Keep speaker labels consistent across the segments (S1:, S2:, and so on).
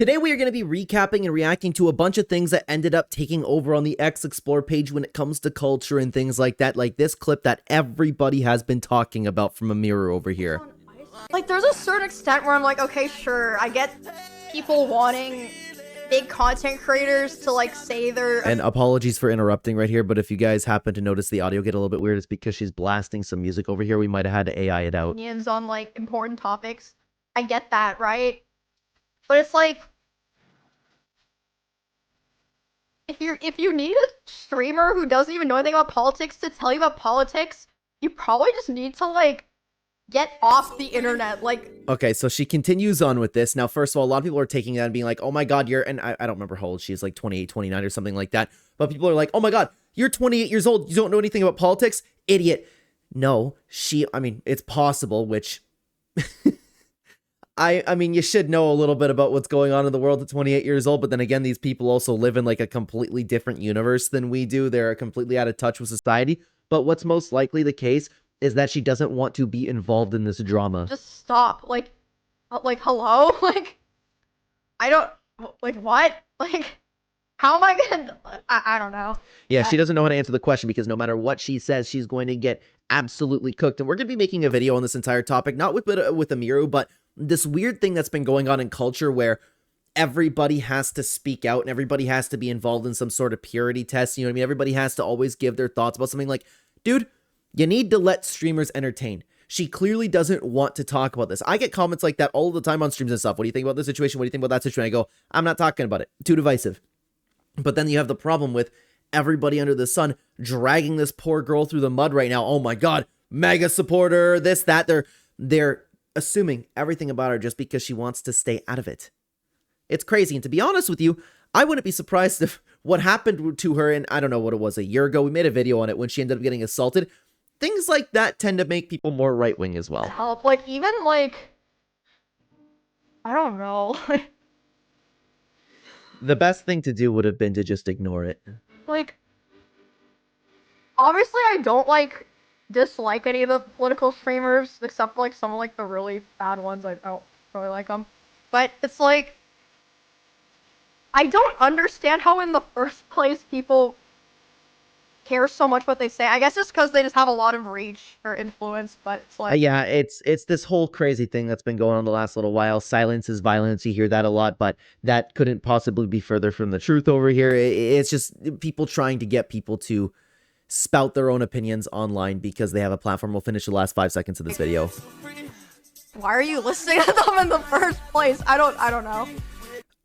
S1: Today we are going to be recapping and reacting to a bunch of things that ended up taking over on the X Explore page when it comes to culture and things like that, like this clip that everybody has been talking about from Emiru over here.
S2: Like, there's a certain extent where I'm like, okay, sure, I get people wanting big content creators to, like, say their...
S1: And apologies for interrupting right here, but if you guys happen to notice the audio get a little bit weird, it's because she's blasting some music over here. We might have had to AI it out.
S2: ...opinions on, like, important topics. I get that, right? But it's like... If you need a streamer who doesn't even know anything about politics to tell you about politics, you probably just need to, like, get off the internet, like...
S1: Okay, so she continues on with this. Now, first of all, a lot of people are taking that and being like, oh my god, you're... And I don't remember how old she is, like 28, 29 or something like that. But people are like, oh my god, you're 28 years old, you don't know anything about politics? Idiot. No, I mean, it's possible, which... I mean, you should know a little bit about what's going on in the world at 28 years old, but then again, these people also live in like a completely different universe than we do. They're completely out of touch with society. But what's most likely the case is that she doesn't want to be involved in this drama.
S2: Just stop. Like, hello? Like, I don't... Like, what? Like, how am I gonna... I don't know.
S1: Yeah, she doesn't know how to answer the question because no matter what she says, she's going to get absolutely cooked. And we're going to be making a video on this entire topic, not with Emiru, but this weird thing that's been going on in culture where everybody has to speak out and everybody has to be involved in some sort of purity test. You know what I mean? Everybody has to always give their thoughts about something. Like, dude, you need to let streamers entertain. She clearly doesn't want to talk about this. I get comments like that all the time on streams and stuff. What do you think about this situation? What do you think about that situation? I go, I'm not talking about it. Too divisive. But then you have the problem with everybody under the sun dragging this poor girl through the mud right now. Oh my god, mega supporter, this, that. They're assuming everything about her just because she wants to stay out of it. It's crazy. And to be honest with you, I wouldn't be surprised if what happened to her, and I don't know what it was, a year ago, we made a video on it when she ended up getting assaulted. Things like that tend to make people more right-wing as well.
S2: Help, like, even, like, I don't know.
S1: The best thing to do would have been to just ignore it.
S2: Like, obviously I don't, like, dislike any of the political streamers, except for, like, some of, like, the really bad ones. I don't really like them. But it's like, I don't understand how in the first place people care so much what they say. I guess it's because they just have a lot of reach or influence, but it's like...
S1: Yeah, it's this whole crazy thing that's been going on the last little while. Silence is violence. You hear that a lot, but that couldn't possibly be further from the truth over here. It's just people trying to get people to spout their own opinions online because they have a platform. We'll finish the last 5 seconds of this video.
S2: Why are you listening to them in the first place? I don't know.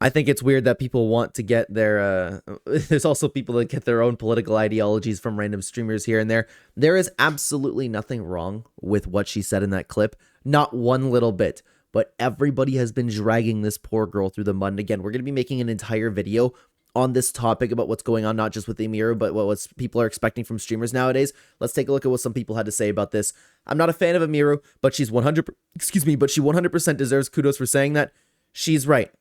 S1: I think it's weird that people want to get their, there's also people that get their own political ideologies from random streamers here and there. There is absolutely nothing wrong with what she said in that clip. Not one little bit. But everybody has been dragging this poor girl through the mud. And again, we're going to be making an entire video on this topic about what's going on, not just with Emiru, but what people are expecting from streamers nowadays. Let's take a look at what some people had to say about this. I'm not a fan of Emiru, but she's 100% deserves kudos for saying that. She's right.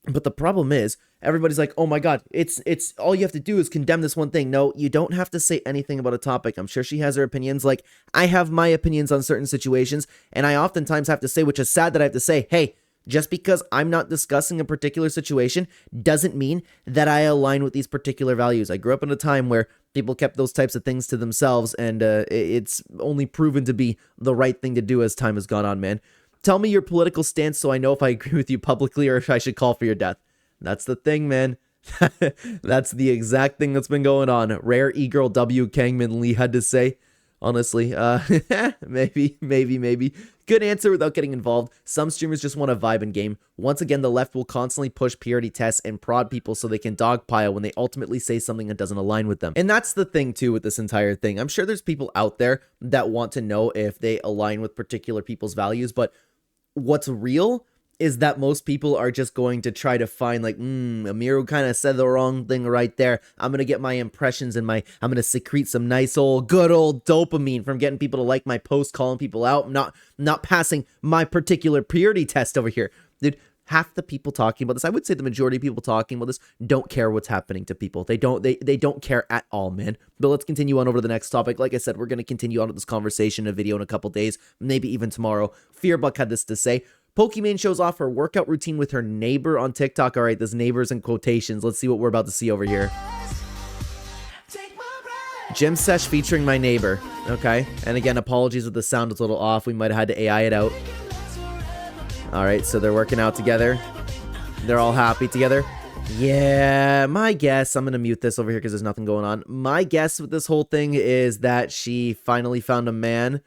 S1: But the problem is, everybody's like, oh my god, it's all you have to do is condemn this one thing. No, you don't have to say anything about a topic. I'm sure she has her opinions. Like, I have my opinions on certain situations, and I oftentimes have to say, which is sad that I have to say, hey, just because I'm not discussing a particular situation doesn't mean that I align with these particular values. I grew up in a time where people kept those types of things to themselves, and it's only proven to be the right thing to do as time has gone on, man. Tell me your political stance so I know if I agree with you publicly or if I should call for your death. That's the thing, man. That's the exact thing that's been going on. Rare E-Girl W. Kangman Lee had to say. Honestly, maybe. Good answer without getting involved. Some streamers just want to vibe in game. Once again, the left will constantly push purity tests and prod people so they can dogpile when they ultimately say something that doesn't align with them. And that's the thing too with this entire thing. I'm sure there's people out there that want to know if they align with particular people's values, but what's real is that most people are just going to try to find like, Emiru kind of said the wrong thing right there. I'm going to get my impressions and I'm going to secrete some nice good old dopamine from getting people to like my post, calling people out, not passing my particular purity test over here. Dude, half the people talking about this, I would say the majority of people talking about this don't care what's happening to people. They don't care at all, man. But let's continue on over to the next topic. Like I said, we're going to continue on with this conversation in a video in a couple days, maybe even tomorrow. Fearbuck had this to say. Pokimane shows off her workout routine with her neighbor on TikTok. All right, this neighbor's in quotations. Let's see what we're about to see over here. Gym sesh featuring my neighbor. Okay, and again, apologies if the sound is a little off. We might have had to AI it out. All right, so they're working out together. They're all happy together. Yeah, my guess, I'm going to mute this over here because there's nothing going on. My guess with this whole thing is that she finally found a man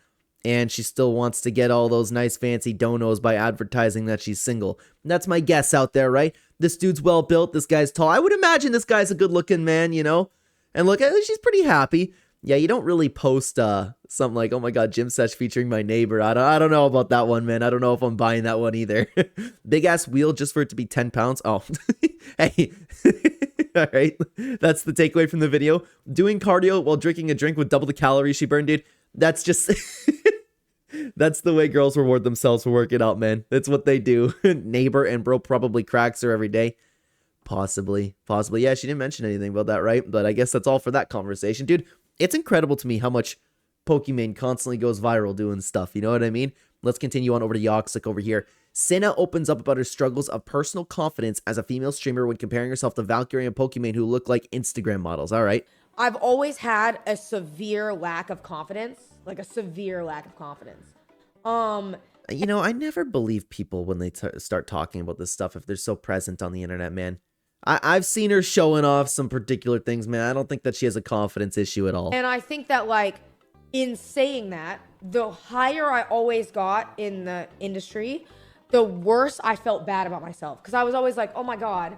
S1: and she still wants to get all those nice fancy donos by advertising that she's single. That's my guess out there, right? This dude's well built. This guy's tall. I would imagine this guy's a good looking man, you know? And look, she's pretty happy. Yeah, you don't really post something like, oh my god, gym sesh featuring my neighbor. I don't know about that one, man. I don't know if I'm buying that one either. Big ass wheel just for it to be 10 pounds. Oh, hey. All right, that's the takeaway from the video. Doing cardio while drinking a drink with double the calories she burned, dude. That's just... That's the way girls reward themselves for working out, man. That's what they do. Neighbor and bro probably cracks her every day. Possibly. Yeah, she didn't mention anything about that, right? But I guess that's all for that conversation. Dude, it's incredible to me how much Pokimane constantly goes viral doing stuff. You know what I mean? Let's continue on over to Yoxic over here. Senna opens up about her struggles of personal confidence as a female streamer when comparing herself to Valkyrie and Pokimane, who look like Instagram models. All right.
S3: I've always had a severe lack of confidence. Like a severe lack of confidence.
S1: You know, I never believe people when they start talking about this stuff if they're so present on the internet, man. I've seen her showing off some particular things, man. I don't think that she has a confidence issue at all.
S3: And I think that, like, in saying that, the higher I always got in the industry, the worse I felt bad about myself. Because I was always like, oh my god,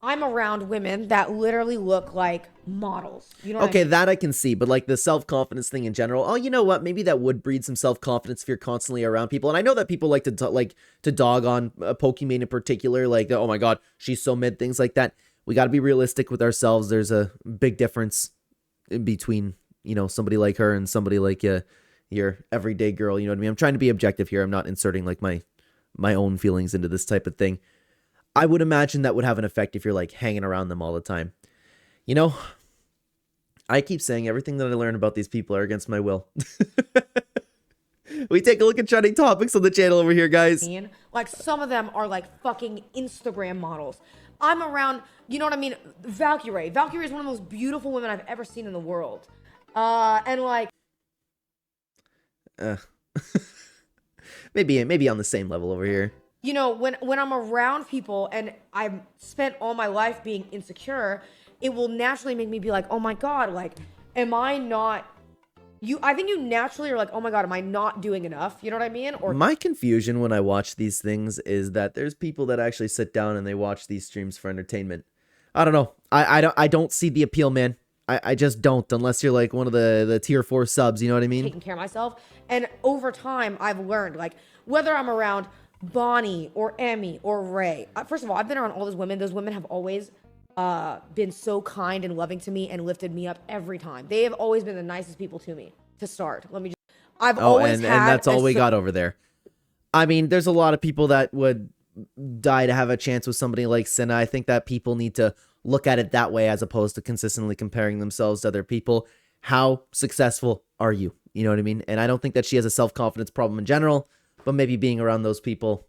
S3: I'm around women that literally look like models. You know what I mean?
S1: That I can see, but like the self-confidence thing in general, oh, you know what? Maybe that would breed some self-confidence if you're constantly around people. And I know that people like to dog on Pokimane in particular, like, oh my god, she's so mid, things like that. We got to be realistic with ourselves. There's a big difference in between, you know, somebody like her and somebody like your everyday girl. You know what I mean? I'm trying to be objective here. I'm not inserting like my own feelings into this type of thing. I would imagine that would have an effect if you're like hanging around them all the time. You know, I keep saying everything that I learn about these people are against my will. We take a look at trending topics on the channel over here, guys.
S3: Like, some of them are like fucking Instagram models. I'm around, you know what I mean? Valkyrie. Valkyrie is one of the most beautiful women I've ever seen in the world. And like...
S1: maybe on the same level over here.
S3: You know, when I'm around people and I've spent all my life being insecure, it will naturally make me be like, oh my god, like, am I not... I think you naturally are like, oh my god, am I not doing enough? You know what I mean? Or
S1: my confusion when I watch these things is that there's people that actually sit down and they watch these streams for entertainment. I don't know. I don't see the appeal, man. I just don't, unless you're like one of the tier 4 subs, you know what I mean?
S3: Taking care of myself. And over time, I've learned, like, whether I'm around Bonnie or Emmy or Ray. First of all, I've been around all those women. Those women have always been so kind and loving to me and lifted me up every time. They have always been the nicest people to me to start. I've always had...
S1: and that's all we got over there. I mean, there's a lot of people that would die to have a chance with somebody like Senna. I think that people need to look at it that way as opposed to consistently comparing themselves to other people. How successful are you? You know what I mean? And I don't think that she has a self-confidence problem in general, but maybe being around those people,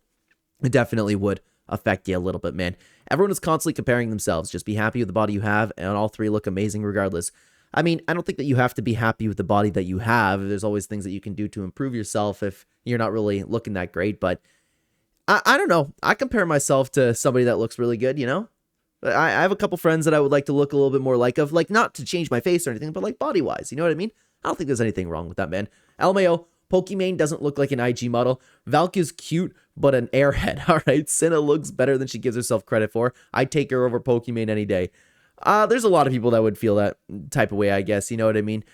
S1: it definitely would affect you a little bit, man. Everyone is constantly comparing themselves. Just be happy with the body you have, and all three look amazing regardless. I mean, I don't think that you have to be happy with the body that you have. There's always things that you can do to improve yourself if you're not really looking that great, but I don't know. I compare myself to somebody that looks really good, you know? I have a couple friends that I would like to look a little bit more like, not to change my face or anything, but like body-wise, you know what I mean? I don't think there's anything wrong with that, man. LMAO, Pokimane doesn't look like an IG model. Valk is cute, but an airhead. All right, Senna looks better than she gives herself credit for. I'd take her over Pokimane any day. There's a lot of people that would feel that type of way, I guess. You know what I mean?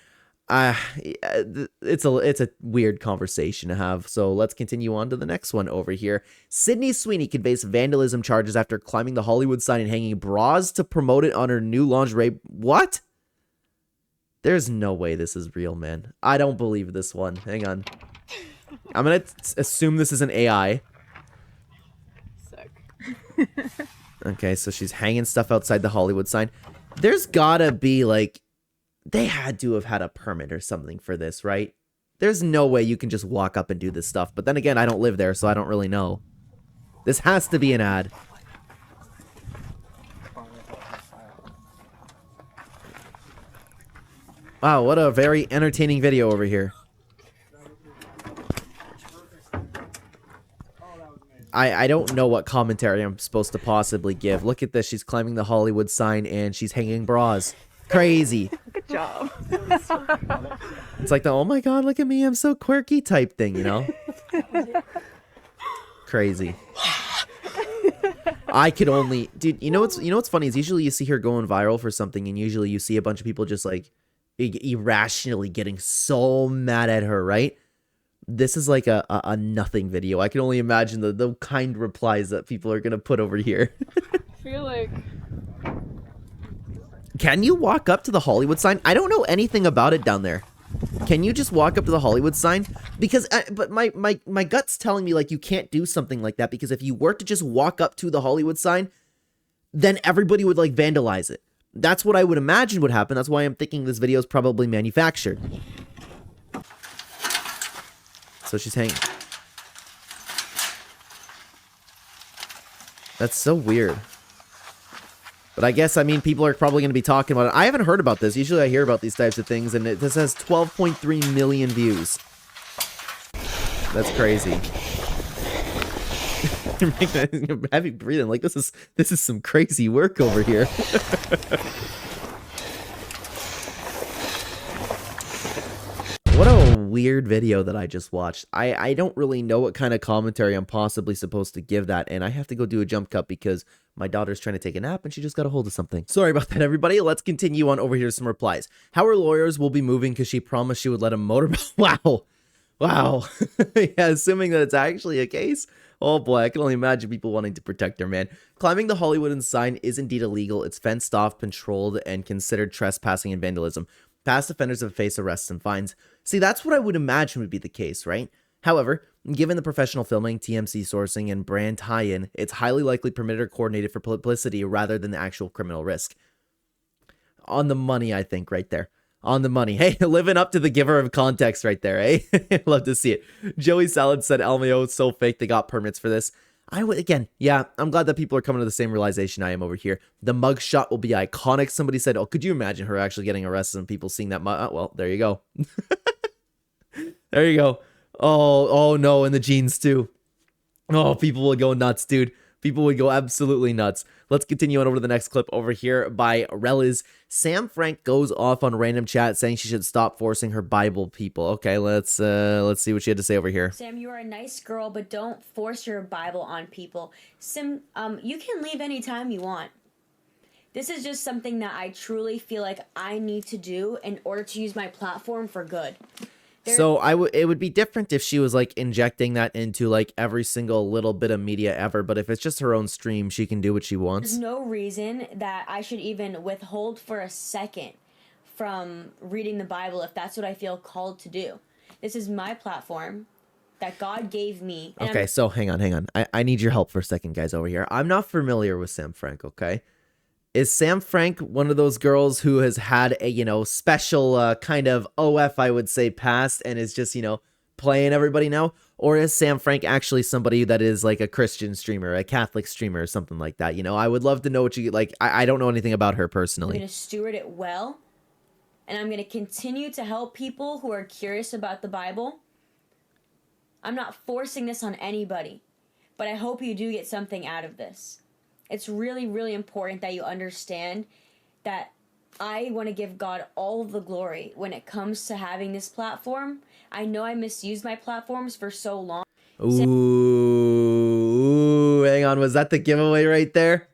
S1: It's a weird conversation to have. So let's continue on to the next one over here. Sydney Sweeney could face vandalism charges after climbing the Hollywood sign and hanging bras to promote it on her new lingerie. What? There's no way this is real, man. I don't believe this one. Hang on. I'm going to assume this is an AI.
S4: Sick.
S1: Okay, so she's hanging stuff outside the Hollywood sign. There's gotta be, like, they had to have had a permit or something for this, right? There's no way you can just walk up and do this stuff. But then again, I don't live there, so I don't really know. This has to be an ad. Wow, what a very entertaining video over here. I don't know what commentary I'm supposed to possibly give. Look at this. She's climbing the Hollywood sign and she's hanging bras. Crazy.
S2: Good job.
S1: It's like the, oh my god, look at me, I'm so quirky type thing, you know? Crazy. I could only, dude, you know what's funny is usually you see her going viral for something and usually you see a bunch of people just like irrationally getting so mad at her, right? This is like a nothing video. I can only imagine the kind replies that people are gonna put over here.
S4: I feel like...
S1: Can you walk up to the Hollywood sign? I don't know anything about it down there. Can you just walk up to the Hollywood sign? Because, but my gut's telling me, like, you can't do something like that, because if you were to just walk up to the Hollywood sign, then everybody would, like, vandalize it. That's what I would imagine would happen. That's why I'm thinking this video is probably manufactured. So she's hanging. That's so weird. But I guess, I mean, people are probably going to be talking about it. I haven't heard about this. Usually I hear about these types of things, and this has 12.3 million views. That's crazy. You're heavy breathing. Like, this is some crazy work over here. What a weird video that I just watched. I don't really know what kind of commentary I'm possibly supposed to give that, and I have to go do a jump cut because my daughter's trying to take a nap and she just got a hold of something. Sorry about that, everybody. Let's continue on over here to some replies. How her lawyers will be moving because she promised she would let him motor... Wow. Wow. Yeah, assuming that it's actually a case. Oh boy, I can only imagine people wanting to protect their man. Climbing the Hollywood sign is indeed illegal. It's fenced off, controlled, and considered trespassing and vandalism. Past offenders have faced arrests and fines. See, that's what I would imagine would be the case, right? However, given the professional filming, TMC sourcing, and brand tie-in, it's highly likely permitted or coordinated for publicity rather than the actual criminal risk. On the money, I think, right there. On the money. Hey, living up to the giver of context right there, eh? Love to see it. Joey Salad said, LMAO, it's so fake they got permits for this. I would, again, yeah, I'm glad that people are coming to the same realization I am over here. The mug shot will be iconic. Somebody said, oh, could you imagine her actually getting arrested and people seeing that mug? Oh, well, there you go. There you go. Oh no, and the jeans too. Oh, people will go nuts, dude. People would go absolutely nuts. Let's continue on over to the next clip over here by Reliz. Sam Frank goes off on random chat saying she should stop forcing her Bible people. Okay, let's see what she had to say over here.
S5: Sam, you are a nice girl, but don't force your Bible on people. Sim, you can leave anytime you want. This is just something that I truly feel like I need to do in order to use my platform for good.
S1: So it would be different if she was like injecting that into like every single little bit of media ever, but if it's just her own stream, she can do what she wants.
S5: There's no reason that I should even withhold for a second from reading the Bible if that's what I feel called to do. This is my platform that God gave me.
S1: Okay, so hang on. I need your help for a second, guys, over here. I'm not familiar with Sam Frank, okay? Is Sam Frank one of those girls who has had a, you know, special kind of OF, I would say, past and is just, you know, playing everybody now? Or is Sam Frank actually somebody that is like a Christian streamer, a Catholic streamer, or something like that? You know, I would love to know what you like. I don't know anything about her personally.
S5: I'm going to steward it well, and I'm going to continue to help people who are curious about the Bible. I'm not forcing this on anybody, but I hope you do get something out of this. It's really, really important that you understand that I want to give God all of the glory when it comes to having this platform. I know I misused my platforms for so long.
S1: Ooh, hang on. Was that the giveaway right there?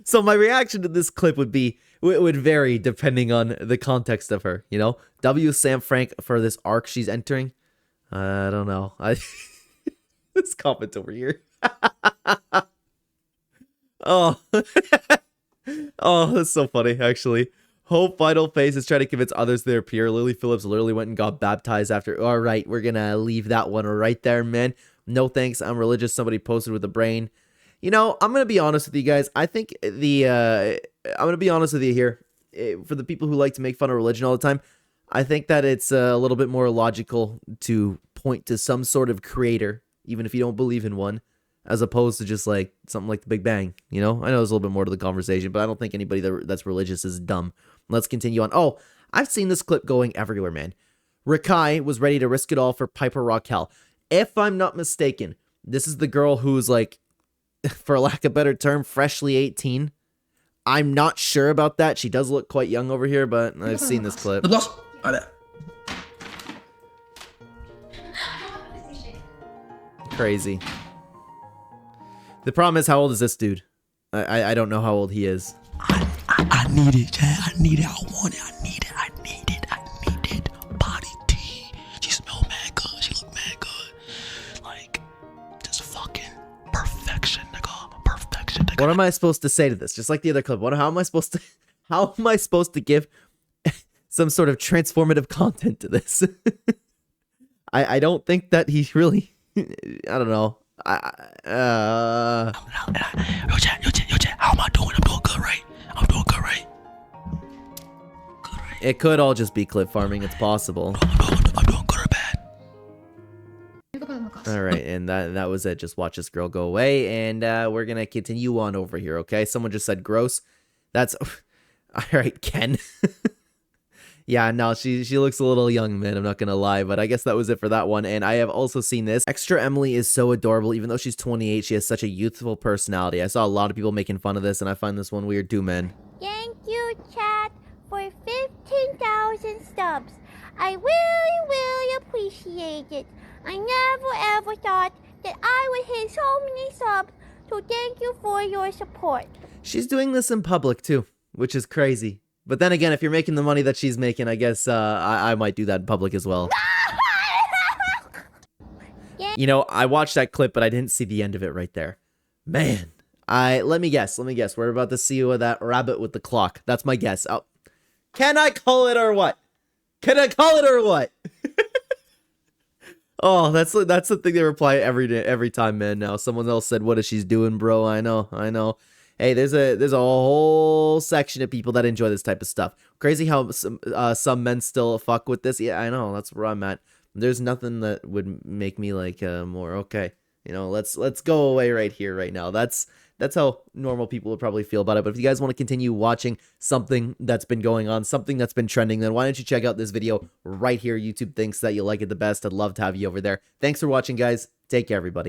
S1: So my reaction to this clip would be, it would vary depending on the context of her, you know? W Sam Frank for this arc she's entering. I don't know. This comment over here. Oh, oh, that's so funny, actually. Hope Vital Face is trying to convince others they're pure. Lily Phillips literally went and got baptized after. All right, we're gonna leave that one right there, man. No thanks, I'm religious. Somebody posted with a brain. You know, I'm gonna be honest with you guys. I think I'm gonna be honest with you here. For the people who like to make fun of religion all the time, I think that it's a little bit more logical to point to some sort of creator, even if you don't believe in one, as opposed to just like something like the Big Bang. You know, I know there's a little bit more to the conversation, but I don't think anybody that's religious is dumb. Let's continue on. Oh, I've seen this clip going everywhere, man. Rakai was ready to risk it all for Piper Raquel. If I'm not mistaken, this is the girl who's like, for lack of a better term, freshly 18. I'm not sure about that. She does look quite young over here, but I've seen this clip. Crazy. The problem is, how old is this dude? I don't know how old he is.
S4: I need it, Chad. I need it. I want it. I need it. I need it. I need it. Body tea. She smell mad good. She look mad good. Like, just fucking perfection, nigga. Perfection, nigga.
S1: What am I supposed to say to this? Just like the other clip. How am I supposed to give some sort of transformative content to this? I don't think that he really. I don't know.
S4: Yo, Chad, how am I doing? I'm doing good, right? I'm doing good, right? Good, right?
S1: It could all just be clip farming. It's possible.
S4: I'm doing good or bad?
S1: All right, and that was it. Just watch this girl go away, and we're gonna continue on over here. Okay, someone just said gross. That's all right, Ken. Yeah, no, she looks a little young, man. I'm not gonna lie, but I guess that was it for that one. And I have also seen this. ExtraEmily is so adorable. Even though she's 28, she has such a youthful personality. I saw a lot of people making fun of this, and I find this one weird too, man.
S6: Thank you, chat, for 15,000 subs. I really appreciate it. I never ever thought that I would hit so many subs, so thank you for your support.
S1: She's doing this in public too, which is crazy. But then again, if you're making the money that she's making, I guess I might do that in public as well. You know, I watched that clip, but I didn't see the end of it right there. Man, let me guess. We're about to see that rabbit with the clock. That's my guess. Oh, can I call it or what? Oh, that's the thing they reply every time, man. Now someone else said, "What is she doing, bro?" I know. Hey, there's a whole section of people that enjoy this type of stuff. Crazy how some men still fuck with this. Yeah, I know. That's where I'm at. There's nothing that would make me like more okay. You know, let's go away right here, right now. That's how normal people would probably feel about it. But if you guys want to continue watching something that's been going on, something that's been trending, then why don't you check out this video right here? YouTube thinks that you'll like it the best. I'd love to have you over there. Thanks for watching, guys. Take care, everybody.